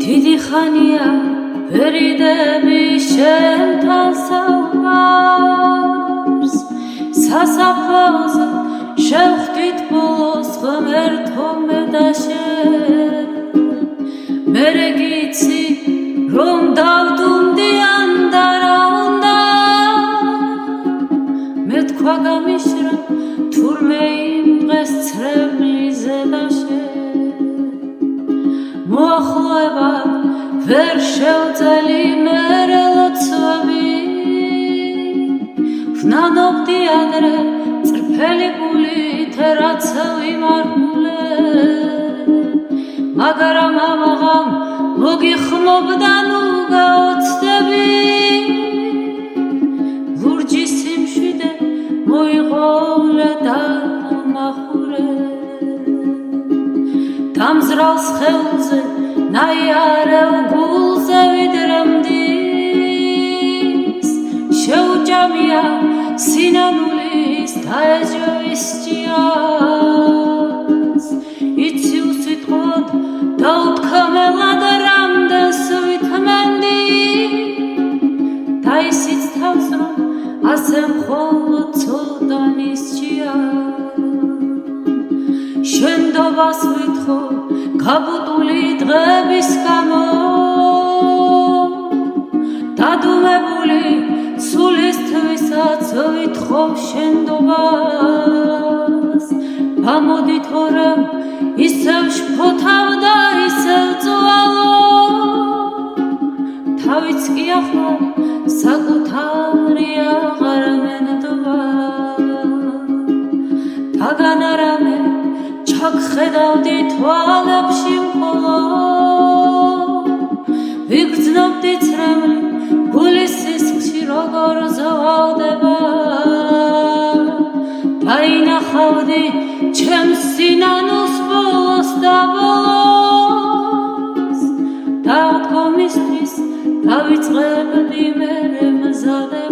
დიდი ხანია ვერიდები შენთან საუბარს სასაფლაოზე შევხვდით ბოლოს ღმერთო მე და შენ მერე გიცი რომ დავდუმდიან და რა უნდა მე თქვა გამიშრა თურმე იმ დღეს ცრემლიზე და შენ მოახლოება ვერ შევძელი მერე ლოცვები ვნანობდი ადრე წრფელი გულით რაც ვიმარგულე მაგრამ ამაღამ მოგიხმობდა ნუ გაოცდები ლურჯი სიმშვიდე მოიღოლე და მახურე დამზრალს ხელზე ნაიარევ გულზე ვიდრემდის შეუჭამია სინანულის დაეჯოვის ჭიას იცი უსიტყვოდ დაუთქამელად რამდენს ვითმენდი და ისიც თავს რომ ასე მხოლოდ ცოდანის ჭია შენდობას ვითხოვ გაბუტული დღების გამო დადუმებული სულისთვისაც ვითხოვ შენდობას ამოდი თორემ ისევ შფოთავ და ისევ წვალო თავიც კი ახლა საკუთარი აღარ მენდობა დაგანარამე ჩაგხედავდი თვალებში მხოლოდ ვიგრძნობდი ცრემლი გულის სისხლში როგორ ზღავდება დაინახავდი ჩემს სინანულს ბოლოს და ბოლოს და დგომისთვის დავიწყებდი მერე მზადება